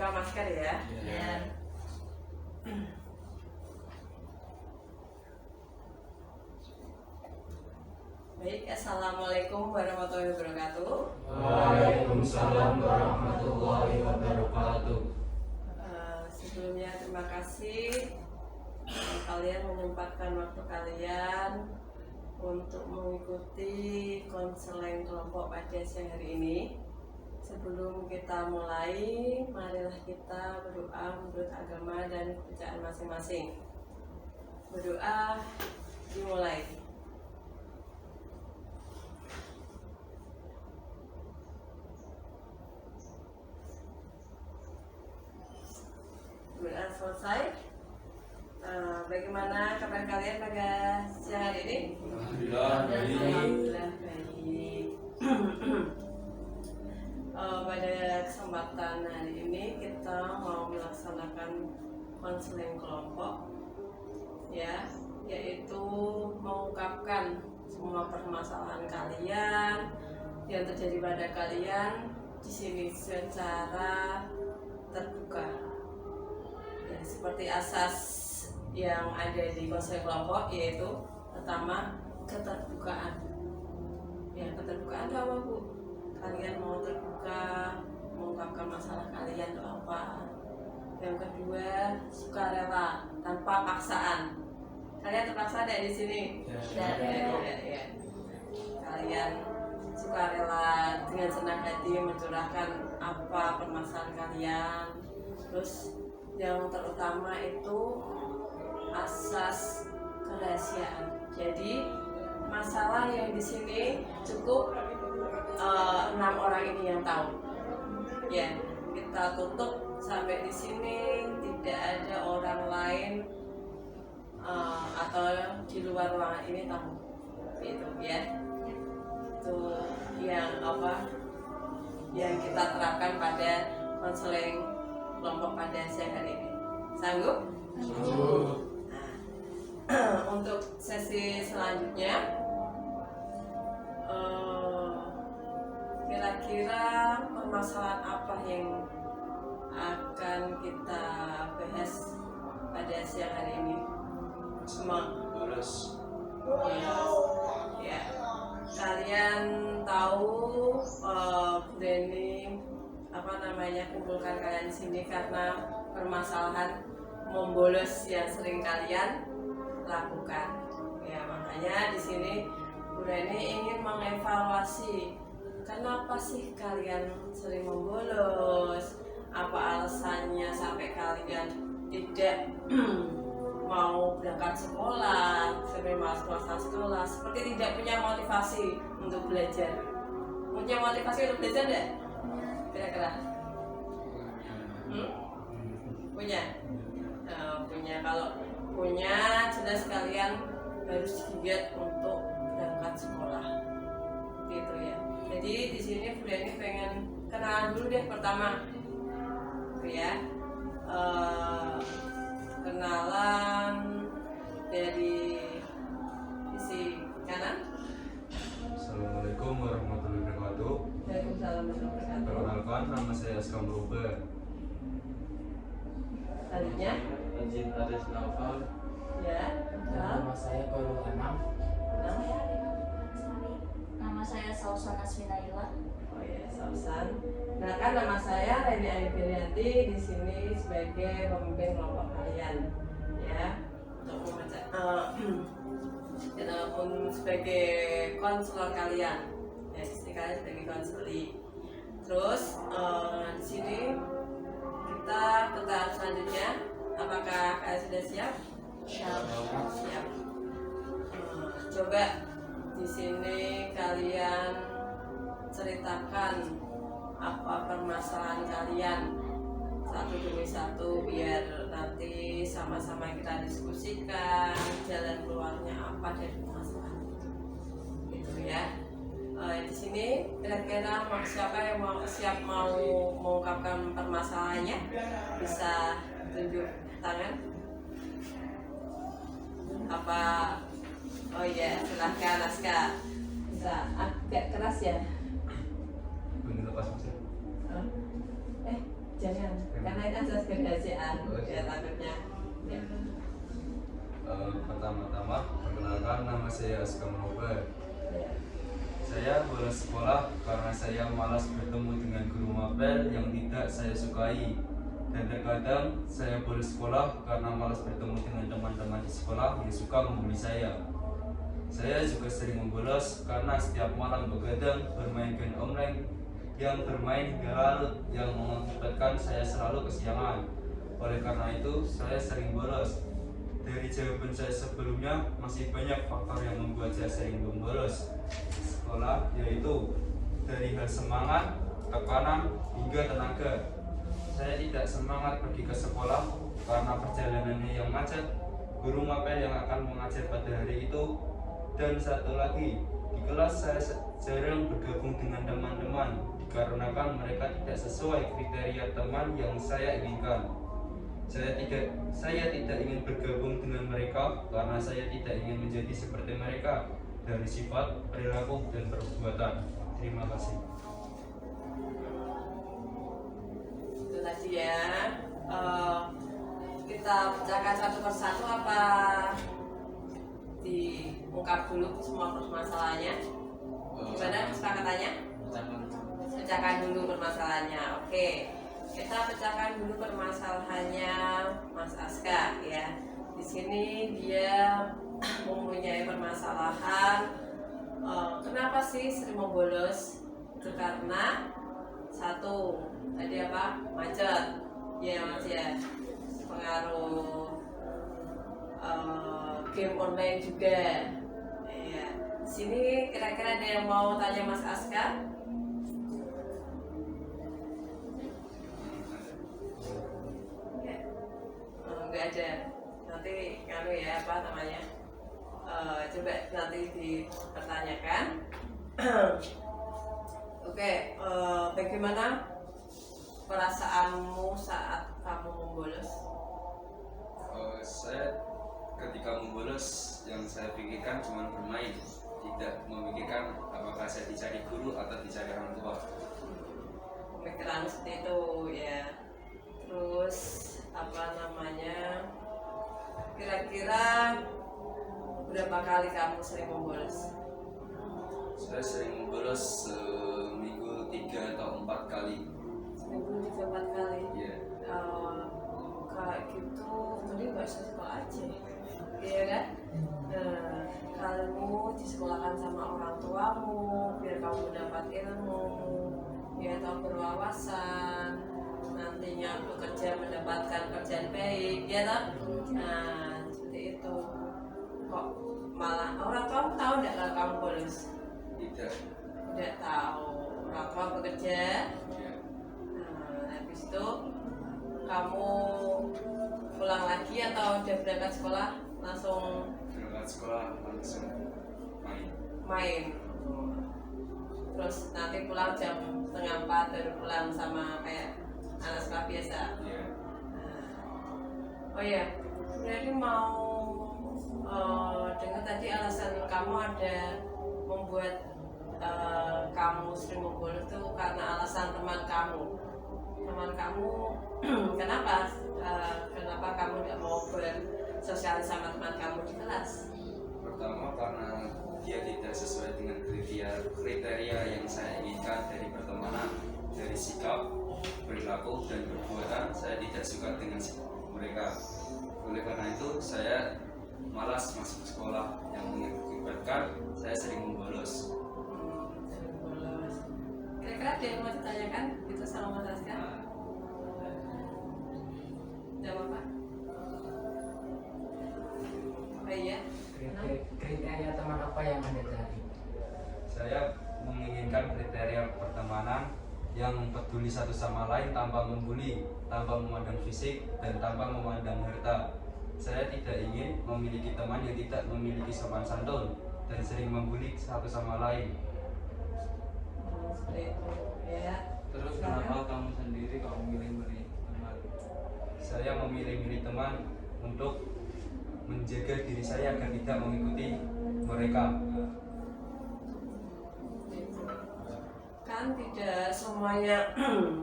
buka masker ya. Ya. Baik, assalamualaikum warahmatullahi wabarakatuh. Waalaikumsalam warahmatullahi wabarakatuh. Sebelumnya terima kasih kalian menyempatkan waktu kalian untuk mengikuti konseling kelompok pada siang hari ini. Sebelum kita mulai, marilah kita berdoa menurut agama dan kepercayaan masing-masing. Berdoa dimulai. Berdoa selesai. Bagaimana kabar kalian pada siang hari ini? Alhamdulillah baik. Pada kesempatan hari ini kita mau melaksanakan konseling kelompok, ya, yaitu mengungkapkan semua permasalahan kalian yang terjadi pada kalian di sini secara terbuka. Ya, seperti asas yang ada di konseling kelompok, yaitu pertama keterbukaan. Ya, keterbukaan itu apa, Bu? Kalian mau terbuka, mengungkapkan masalah kalian itu apa. Yang kedua, sukarela tanpa paksaan. Kalian terpaksa ada di sini? Ya. Kalian sukarela dengan senang hati mencurahkan apa permasalahan kalian. Terus yang terutama itu asas kerahasiaan. Jadi masalah yang di sini cukup 6 orang ini yang tahu. Ya, kita tutup sampai di sini, tidak ada orang lain atau di luar ruangan ini tahu. Itu ya. Itu yang yang kita terapkan pada konseling kelompok pada siang hari ini. Sanggup? Sanggup. Nah, untuk sesi selanjutnya, kira-kira permasalahan apa yang akan kita bahas pada siang hari ini? Ya. Kalian tahu Denny kumpulkan kalian di sini karena permasalahan membolos yang sering kalian lakukan. Ya, makanya di sini Bu Reni ingin mengevaluasi kenapa sih kalian sering membolos, apa alasannya sampai kalian tidak mau berangkat sekolah, sampai malas sekolah, seperti tidak punya motivasi untuk belajar. Punya motivasi untuk belajar enggak? Kira-kira? Punya? Punya. Kalau punya, jelas kalian harus giat untuk berangkat sekolah, gitu ya. Jadi di sini Bu Reni pengen kenalan dulu deh pertama, ya. Kenalan dari sisi kanan. Assalamualaikum warahmatullahi wabarakatuh. Waalaikumsalam warahmatullahi wabarakatuh. Perkenalkan, nama saya Askam Ruber. Selanjutnya, Izin Aris Naufal. ya. Nama saya Korul Anam. Nama saya Sausan Asminaila. Oh ya, Sausan. Nah, kan nama saya Reni Aifirianti, di sini sebagai pemimpin kelompok kalian, ya, untuk sebagai konselor kalian, ya, di sini kalian sebagai konseli. Terus di sini kita ke tahap selanjutnya. Apakah kalian sudah siap? Siap. Coba di sini kalian ceritakan apa permasalahan kalian satu demi satu, biar nanti sama-sama kita diskusikan jalan keluarnya apa dari permasalahan itu, gitu ya. Di sini kira-kira siapa yang siap mau mengungkapkan permasalahannya, bisa tunjuk tangan. Apa? Oh iya, silahkan Aska. Bisa agak keras ya. Ini lepas maksudnya. Jangan, karena kerahasiaan ya takutnya. Ya. Pertama-tama, perkenalkan nama saya Askam Robert. Ya. Saya bolos sekolah karena saya malas bertemu dengan guru mapel yang tidak saya sukai. Dan terkadang saya bolos sekolah karena malas bertemu dengan teman-teman di sekolah yang suka membuli saya. Saya juga sering membolos karena setiap malam begadang bermain game online yang bermain hingga larut yang mengakibatkan saya selalu kesiangan. Oleh karena itu, saya sering bolos. Dari jawaban saya sebelumnya, masih banyak faktor yang membuat saya sering membolos sekolah, yaitu dari hal semangat, tekanan, hingga tenaga. Saya tidak semangat pergi ke sekolah karena perjalanannya yang macet, guru mapel yang akan mengajar pada hari itu, dan satu lagi, di kelas saya jarang bergabung dengan teman-teman dikarenakan mereka tidak sesuai kriteria teman yang saya inginkan. Saya tidak ingin bergabung dengan mereka karena saya tidak ingin menjadi seperti mereka dari sifat, perilaku, dan perbuatan. Terima kasih. Itu tadi ya. Kita pecahkan satu persatu apa diungkap dulu semua permasalahannya? Gimana kesepakatannya? Pecahkan dulu permasalahannya. Oke. Kita pecahkan dulu permasalahannya Mas Aska ya. Di sini dia mempunyai permasalahan kenapa sih sering membolos? Itu karena satu tadi apa? Macet. Ya Mas ya. Pengaruh game online juga. Ya. Di sini kira-kira ada yang mau tanya Mas Aska? Nggak ada. Nanti kami ya apa namanya coba nanti dipertanyakan. Oke, bagaimana perasaanmu saat kamu membolos? Saya ketika membolos yang saya pikirkan cuma bermain, tidak memikirkan apakah saya dicari guru atau dicari orang tua. Pemikiran seperti itu ya. Terus apa namanya, kira-kira berapa kali kamu sering membolos? Saya sering membolos seminggu 3 atau 4 kali. Seminggu 3-4 kali? Iya. Kayak gitu, mending gak usah sekolah aja. Iya kan? Kamu disekolahkan sama orang tuamu biar kamu mendapat ilmu, biar tahu berwawasan, nantinya bekerja mendapatkan kerjaan baik, ya toh? Nah, seperti itu. Kok malah orang tua tahu nggak kalau kamu bolos? Tidak. Tidak tahu. Orang tua bekerja. Iya. Nah, habis itu kamu pulang lagi atau udah berangkat sekolah langsung Berangkat sekolah langsung main? Terus nanti pulang jam 3:30 baru pulang sama kayak anak sekolah biasa. Iya. Oh iya, berarti mau dengar tadi alasan kamu ada membuat kamu sering membolos itu karena alasan teman kamu. Teman kamu kenapa kamu tidak mau bersosialis sama teman kamu di kelas? Pertama karena dia tidak sesuai dengan kriteria yang saya inginkan dari pertemanan, dari sikap, perilaku, dan perbuatan. Saya tidak suka dengan mereka. Oleh karena itu saya malas masuk sekolah yang mengakibatkan saya sering membolos. Sering bolos. Kira-kira ada yang mau ditanyakan itu sama Mas Aska? Jawab apa? Oh iya. Kriteria teman apa yang Anda cari? Saya menginginkan kriteria pertemanan yang peduli satu sama lain tanpa membuli, tanpa memandang fisik, dan tanpa memandang harta. Saya tidak ingin memiliki teman yang tidak memiliki sopan santun dan sering membuli satu sama lain. Seperti itu ya. Terus kenapa kamu sendiri kok memilih teman? Saya memilih teman untuk menjaga diri saya agar tidak mengikuti mereka. Kan kan tidak semuanya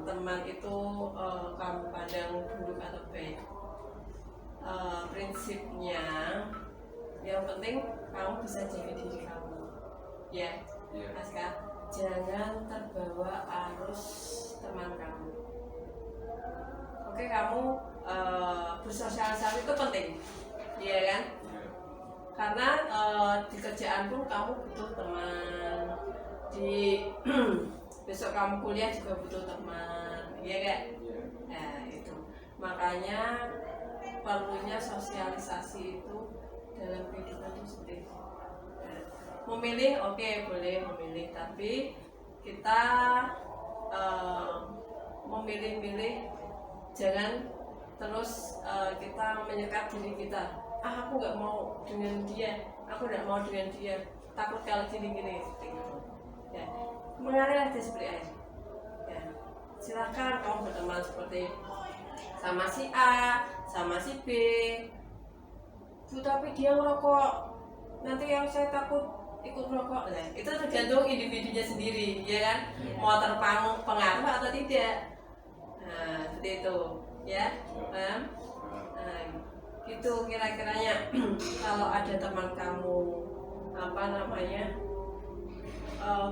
teman itu kamu pandang buruk atau baik. Prinsipnya yang penting kamu bisa jaga diri kamu, ya, Aska. Jangan terbawa arus teman kamu. Oke, kamu bersosialisasi itu penting, iya kan? Karena di kerjaan pun kamu butuh teman, di besok kamu kuliah juga butuh teman, iya kan? Nah itu makanya perlunya sosialisasi itu dalam kehidupan itu seperti itu. Memilih oke, boleh memilih, tapi kita memilih-milih jangan terus kita menyekat diri kita. Aku nggak mau dengan dia, aku nggak mau dengan dia, takut kalau gini-gini. Ya, mengalir aja seperti air. Ya, silakan kamu berteman seperti sama si A, sama si B. Tapi dia ngerokok, nanti yang saya takut ikut merokok. Nah, itu tergantung individunya sendiri, ya kan? Mau terpengaruh atau tidak. Nah, seperti itu, ya. Nah, gitu kira-kiranya. Kalau ada teman kamu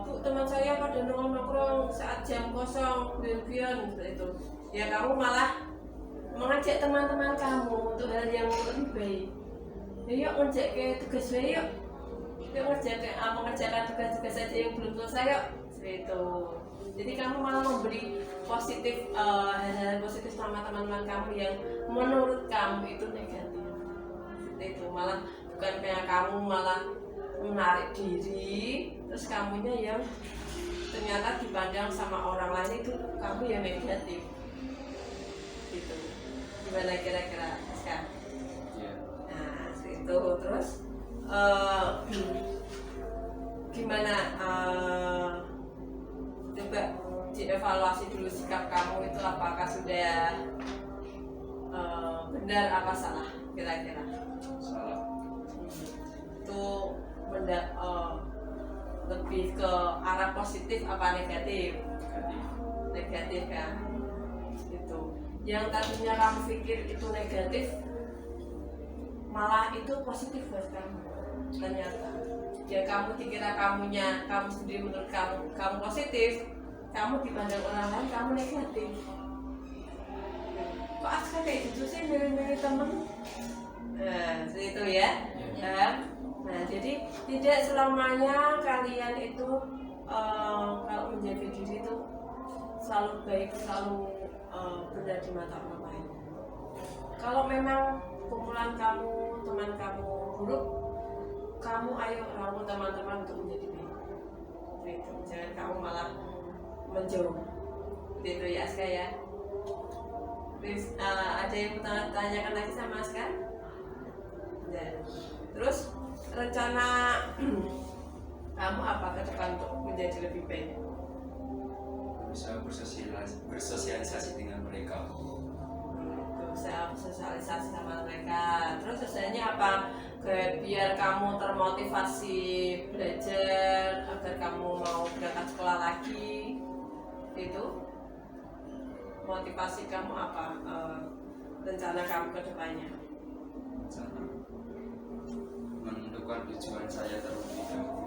Bu, teman saya pada nongkrong saat jam kosong, biar seperti itu. Ya kamu malah mengajak teman-teman kamu untuk hal yang lebih baik. Ya, yuk ngejak ke tugas baik, yuk mengerjakan tugas-tugas saja yang belum selesai, yuk. Seperti itu. Jadi kamu malah memberi positif hal-hal positif sama teman-teman kamu yang menurut kamu itu negatif. Seperti itu. Malah bukan kayak kamu malah menarik diri, terus kamunya yang ternyata dipandang sama orang lain itu kamu yang negatif. Gitu. Gimana kira-kira sekarang? Nah, itu terus gimana? Coba dievaluasi dulu sikap kamu itu apakah sudah benar apa salah kira-kira? Salah. Itu lebih ke arah positif apa negatif? Negatif kan? Itu. Yang tadinya kamu pikir itu negatif, malah itu positif buat kamu. Ternyata ya kamu dikira kamu sendiri menurut kamu positif, kamu dipandang orang lain kamu negatif. Kok Aska kayak gitu sih milih-milih temen? Seperti itu ya. Nah, jadi tidak selamanya kalian itu kalau menjaga diri itu selalu baik, selalu benar di mata orang lain. Kalau memang kumpulan kamu, teman kamu buruk, kamu ayo rangkul teman-teman untuk menjadi baik. Gitu. Jangan kamu malah menjauh. Gitu ya Aska ya. Terus, ada yang mau tanyakan lagi sama Aska? Terus rencana kamu apa ke depan untuk menjadi lebih baik? Bisa bersosialisasi dengan mereka. Bisa sosialisasi sama mereka. Terus sisanya apa? Biar kamu termotivasi belajar, agar kamu mau berangkat sekolah lagi. Itu motivasi kamu apa? Rencana kamu ke depannya? Rencana menentukan tujuan saya terlebih dahulu.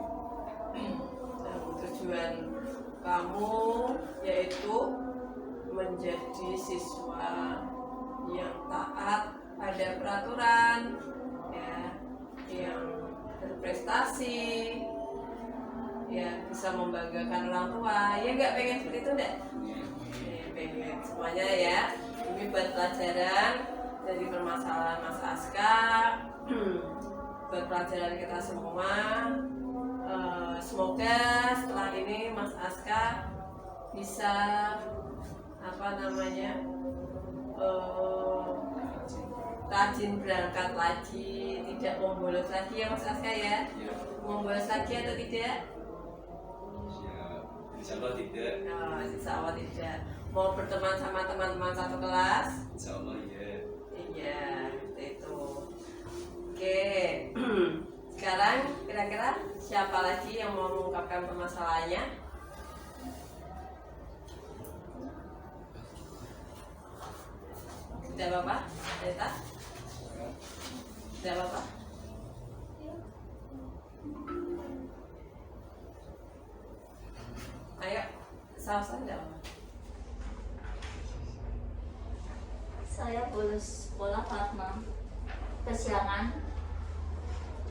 Tujuan kamu yaitu menjadi siswa yang taat pada peraturan, ya, yang berprestasi, ya bisa membanggakan orang tua. Ya nggak pengen seperti itu enggak? Ya, pengen semuanya ya. Ini buat pelajaran dari permasalahan Mas Aska, buat pelajaran kita semua. Semoga setelah ini Mas Aska bisa rajin berangkat lagi, tidak membolos lagi ya Mas Aska ya. Membolos lagi atau tidak? Ya, insya Allah tidak. Insya Allah tidak. Mau berteman sama teman-teman satu kelas? Insya Allah ya. Iya, seperti itu. Oke. Sekarang kira-kira siapa lagi yang mau mengungkapkan permasalahannya? Tidak apa-apa, Deta? Tidak apa-apa? Ayo, sausan tidak apa-apa. Saya bolos sekolah karena kesiangan,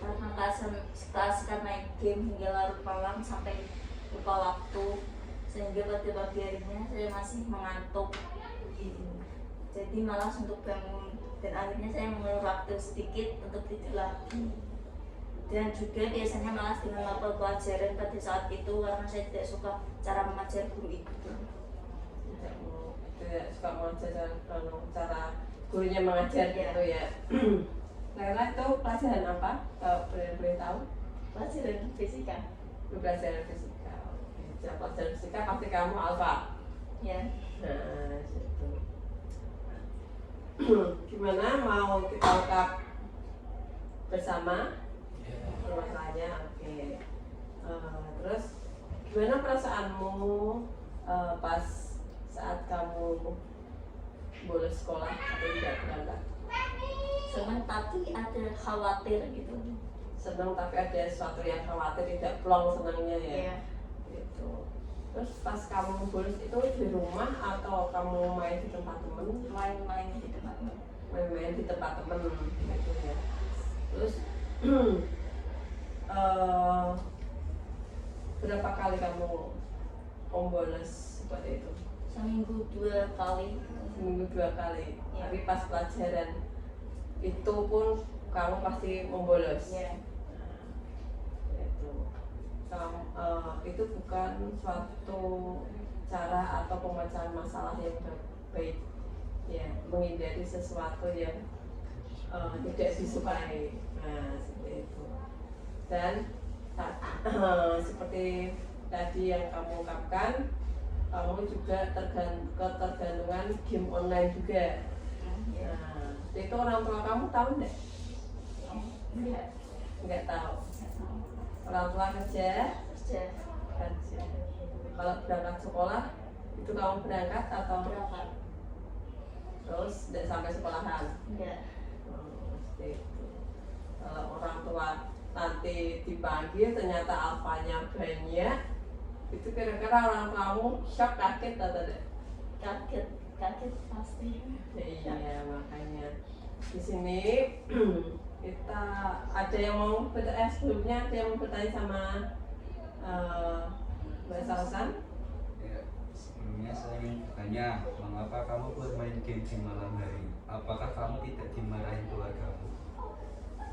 karena keasikan main game hingga larut malam sampai lupa waktu, sehingga pada pagi harinya saya masih mengantuk. Jadi malas untuk bangun, dan akhirnya saya mengeluh waktu sedikit untuk tidur lagi. Dan juga biasanya malas dengan mapel pelajaran pada saat itu karena saya tidak suka cara mengajar guru itu. Tidak suka mengajar cara gurunya mengajar gitu ya. Laila itu pelajaran apa? Kalau boleh tahu? Pelajaran fisika. Pelajaran fisika. Oke. Jadi pelajaran fisika pasti kamu alfa. Ya. Nah, situ. Gimana mau kita ungkap bersama? Masalahnya, oke. Terus gimana perasaanmu pas saat kamu bolos sekolah atau tidak berangkat? Senang tapi ada khawatir gitu. Senang tapi ada sesuatu yang khawatir, tidak plong senangnya ya. Iya. Gitu. Terus pas kamu bolos itu di rumah atau kamu main di tempat temen? Main-main di tempat teman. Main-main di tempat temen gitu ya. Terus berapa kali kamu bolos seperti itu? Seminggu 2 kali. Seminggu 2 kali. Ya. Tapi pas pelajaran itu pun kamu pasti membolos. Ya. Itu bukan suatu cara atau pemecahan masalah yang baik ya, menghindari sesuatu yang tidak disukai. Nah, seperti itu. Dan seperti tadi yang kamu ungkapkan, kamu juga ketergantungan game online juga. Nah, itu orang tua kamu tahu enggak? Enggak tahu. Orang tua kerja. Kalau berangkat sekolah itu kamu berangkat atau Berangkat. terus tidak sampai sekolahan? Enggak. Seperti itu. Kalau orang tua nanti dipanggil ternyata alfanya banyak, itu kira-kira orang tuamu shock, kaget atau tidak? Kaget pasti. Iya, makanya di sini kita ada yang mau bertanya sebelumnya, ada yang mau bertanya sama Mbak Sausan? Ya, sebelumnya saya ingin bertanya, mengapa kamu bermain game di malam hari? Apakah kamu tidak dimarahin keluargamu?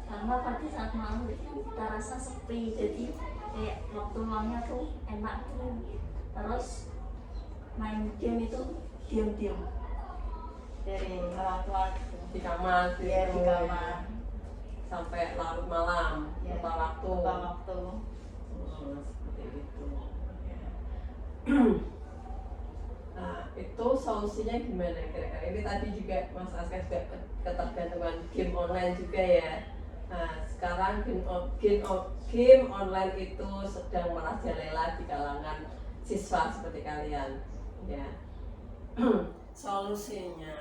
Karena pada saat malam itu kita rasa sepi, jadi kayak waktu luangnya tuh enak tuh. Terus main game itu diam-diam dari orang tua gitu. Di kamar, Iya, di kamar. sampai larut malam, Ya, lupa waktu. lupa waktu. Seperti itu. Ya. Nah, itu solusinya gimana kira-kira? Ini tadi juga Mas Aska juga ketergantungan game online juga ya. Nah, sekarang game online itu sedang merajalela di kalangan siswa seperti kalian. Ya. Solusinya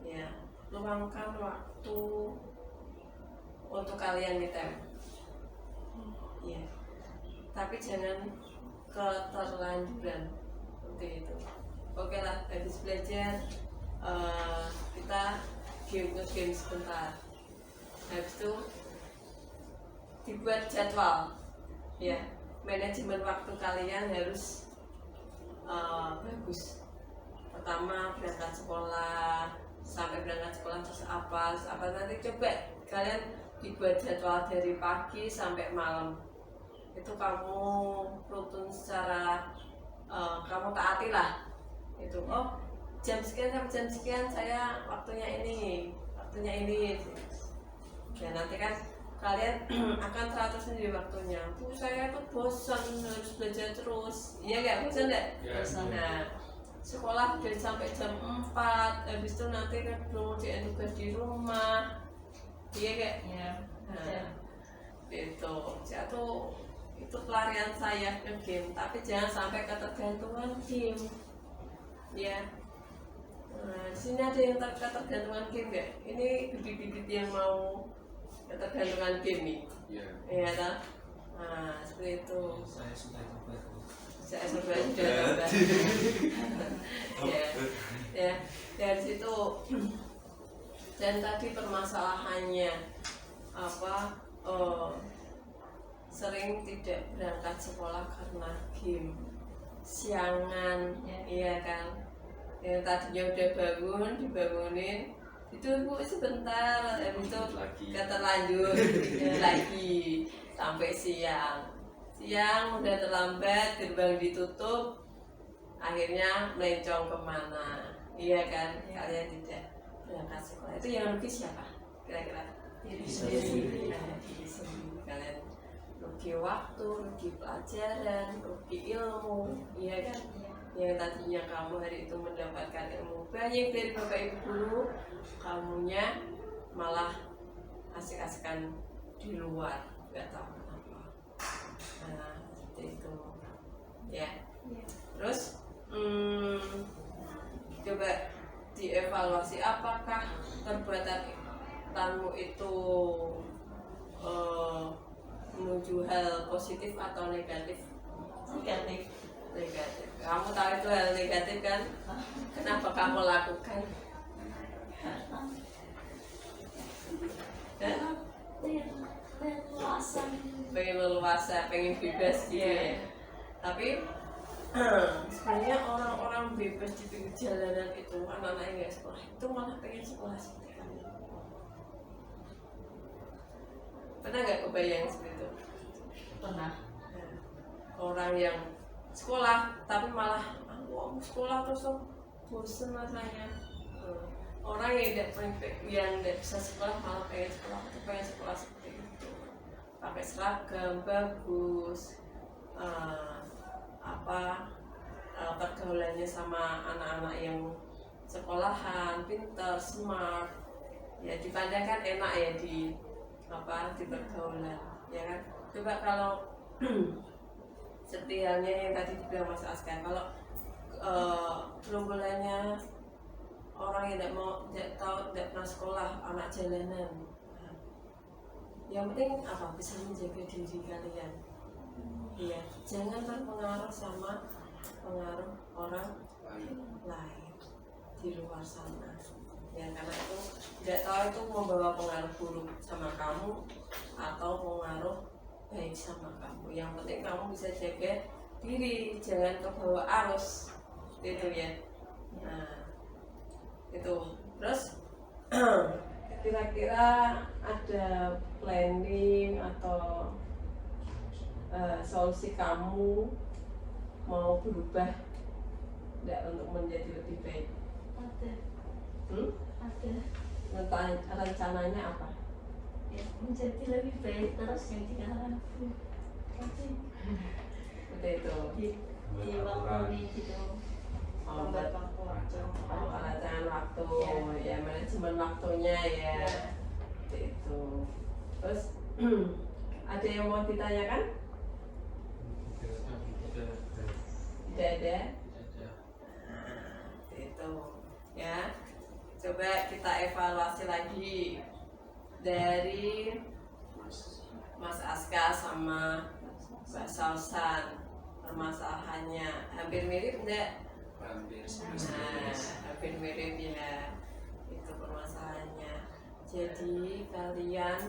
ya, luangkan waktu untuk kalian ngetem. Ya. Tapi jangan keterlanjuran seperti itu. Oke lah, habis belajar kita game sebentar. Habis itu dibuat jadwal, ya, manajemen waktu kalian harus bagus. Pertama berangkat sekolah, sampai berangkat sekolah terus apa nanti coba kalian dibuat jadwal dari pagi sampai malam. Itu kamu rutin secara kamu taati lah. Itu jam sekian sampai jam sekian saya waktunya ini. Ya nanti kan kalian akan teratur sendiri waktunya. Saya tuh bosan harus belajar terus. Iya nggak, bosan nggak? Bosan. Nah, sekolah dari sampai jam 4, habis itu nanti kan belum ngerjain tugas di rumah. Iya nggak? Ya. Nah, itu pelarian saya ke game, tapi jangan sampai ketergantungan game. Ya. Nah, di sini ada yang ketergantungan game nggak? Ini bibit-bibit yang mau ketergantungan game nih. Iya. Iya tak? Nah, seperti itu. Saya sudah coba tuh. Saya sudah coba. Ya, ya, dari situ. Dan tadi permasalahannya apa? Sering tidak berangkat sekolah karena game, siangan, iya kan? Yang tadinya udah bangun, dibangunin, itu bu sebentar, itu terlanjur lagi sampai siang. Siang udah terlambat, gerbang ditutup, akhirnya melencong kemana, iya kan? Kalian tidak berangkat sekolah, itu yang rugi siapa? Kira-kira? Diri sendiri. Diri sendiri. Kalian rugi waktu, rugi pelajaran, rugi ilmu, iya kan? Yang tadinya kamu hari itu mendapatkan ilmu banyak dari bapak ibu guru, kamunya malah asik-asikan di luar, nggak tahu apa. Nah, seperti itu, ya. Terus, coba dievaluasi apakah perbuatanmu itu menuju hal positif atau negatif? Negatif. Negatif. Kamu tahu itu hal negatif kan? Kenapa kamu lakukan? Pengen leluasa, pengen bebas gitu ya. Tapi sebenarnya orang-orang bebas di pinggir jalanan itu, anak-anak yang nggak sekolah itu malah pengen sekolah seperti kamu. Pernah nggak kebayang seperti itu? Pernah. Orang yang sekolah tapi malah aku sekolah terus bosen rasanya. Orang yang tidak bisa sekolah malah pengen sekolah, atau pengen sekolah seperti itu, pakai seragam bagus, pergaulannya sama anak-anak yang sekolahan, pintar, smart, ya dipandangkan enak ya di pergaulan, ya kan? Coba kalau seperti halnya yang tadi dibilang Mas Askar, kalau gerombolannya orang yang tidak pernah sekolah, anak jalanan, yang penting apa? Bisa menjaga diri kalian, iya, jangan terpengaruh sama pengaruh orang lain di luar sana, ya, karena itu tidak tahu itu membawa pengaruh buruk sama kamu atau pengaruh baik sama kamu. Yang penting kamu bisa jaga diri, jangan kebawa arus, itu ya. Nah, itu. Terus kira-kira ada planning atau solusi kamu mau berubah tidak untuk menjadi lebih baik? Ada. Ada. Rencananya apa? Ya, menjadi lebih baik terus yang diharapkan. Seperti itu. Di waktu ini gitu. Membuat waktu. Rancangan waktu, ya, manajemen waktunya ya. Seperti itu. Terus ada yang mau ditanyakan? Tidak ada. Nah, itu ya. Coba kita evaluasi lagi dari Mas Aska sama Mbak Sausan, permasalahannya hampir mirip enggak? Hampir hampir mirip ya, itu permasalahannya. Jadi kalian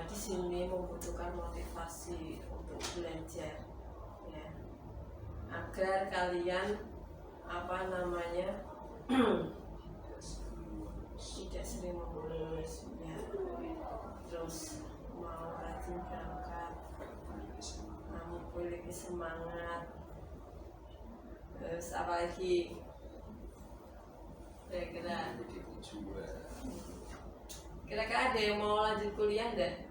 di sini membutuhkan motivasi untuk belajar, ya, agar kalian tidak sering membolos, ya, terus mau rajin berangkat, memiliki semangat. Terus apa lagi? Kira-kira ada yang mau lanjut kuliah enggak?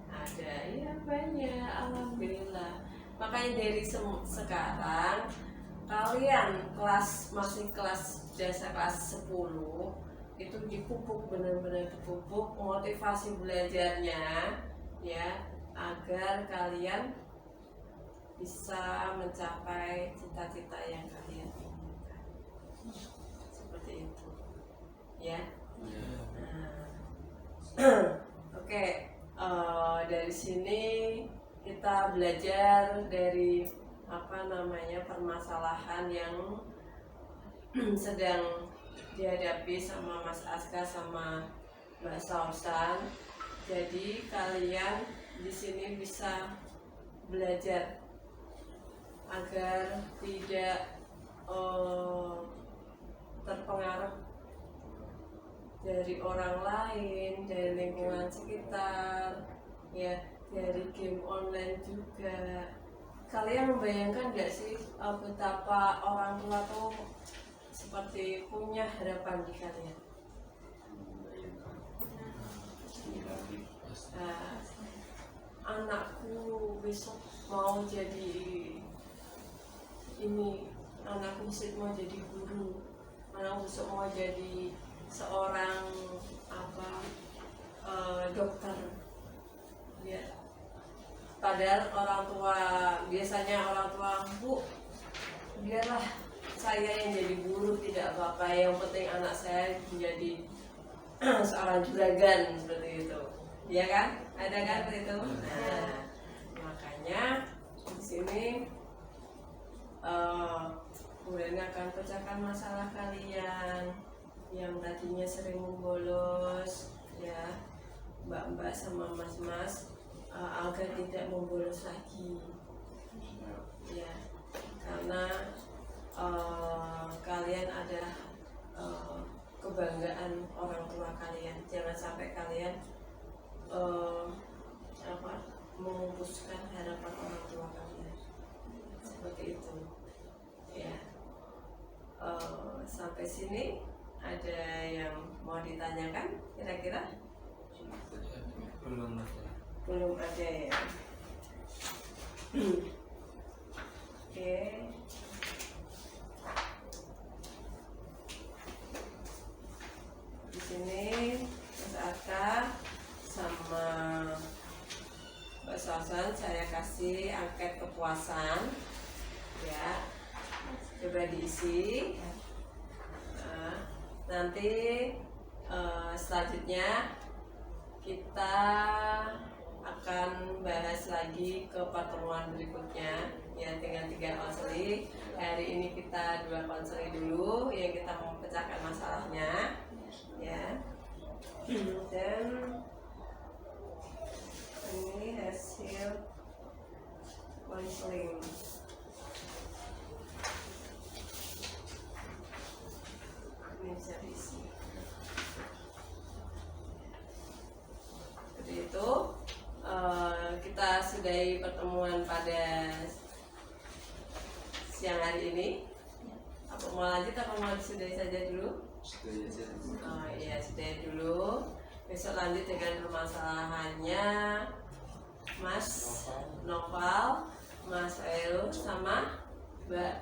Ada, ya, banyak, alhamdulillah. Makanya dari sekarang kalian masih kelas dasar kelas 10 itu dipupuk, benar-benar dipupuk motivasi belajarnya, ya, agar kalian bisa mencapai cita-cita yang kalian inginkan. belajar dari permasalahan yang sedang dihadapi sama Mas Aska sama Mbak Sausan. Jadi kalian di sini bisa belajar agar tidak terpengaruh dari orang lain, dari lingkungan sekitar, ya, dari game online juga. Kalian membayangkan nggak sih betapa orang tua tuh seperti punya harapan di kalian? Nah, anakku besok mau jadi ini, anakku besok mau jadi guru, anakku besok mau jadi seorang dokter, ya. Padahal biasanya orang tua, Bu, biarlah saya yang jadi guru, tidak apa-apa, yang penting anak saya menjadi seorang juragan, seperti itu, ya kan? Ada kan seperti itu? Nah, makanya di sini kemudian akan pecahkan masalah kalian yang tadinya sering membolos, ya, mbak-mbak sama mas-mas, agar tidak membolos lagi, ya, karena kalian adalah kebanggaan orang tua kalian. Jangan sampai kalian memupuskan harapan orang tua kalian, seperti itu, ya. Sampai sini ada yang mau ditanyakan kira-kira? Belum ada ya. Oke. Di sini Mas Aka sama Mbak Sausan saya kasih angket kepuasan, ya. Coba diisi. Nah, nanti selanjutnya kita akan bahas lagi ke pertemuan berikutnya, ya, dengan 3 konseli. Hari ini kita 2 konseli dulu yang kita mau pecahkan masalahnya, ya. Dan ini hasil konseling. Ini bisa diisi. Seperti itu. Kita sudahi pertemuan pada siang hari ini. Apa mau lanjut apa mau disudahi saja dulu? Oh iya, sudahi dulu. Besok lanjut dengan permasalahannya Mas Noval, Mas Elu sama Mbak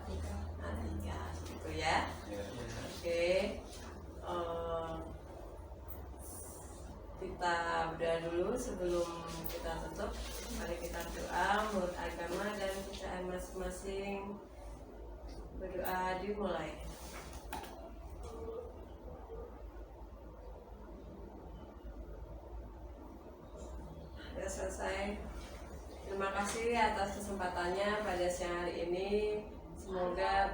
Atika, gitu ya. Oke. Kita berdoa dulu sebelum kita tutup. Mari kita doa menurut agama dan kepercayaan masing-masing. Berdoa dimulai. Sudah selesai. Terima kasih atas kesempatannya pada siang hari ini. Semoga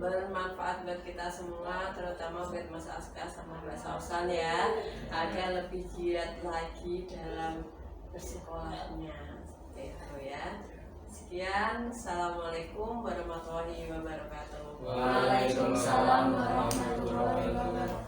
bermanfaat buat kita semua, terutama buat Mas Aska sama Mbak Sausan, ya, agar lebih giat lagi dalam bersekolahnya, itu ya. Sekian, assalamualaikum warahmatullahi wabarakatuh. Waalaikumsalam warahmatullahi wabarakatuh.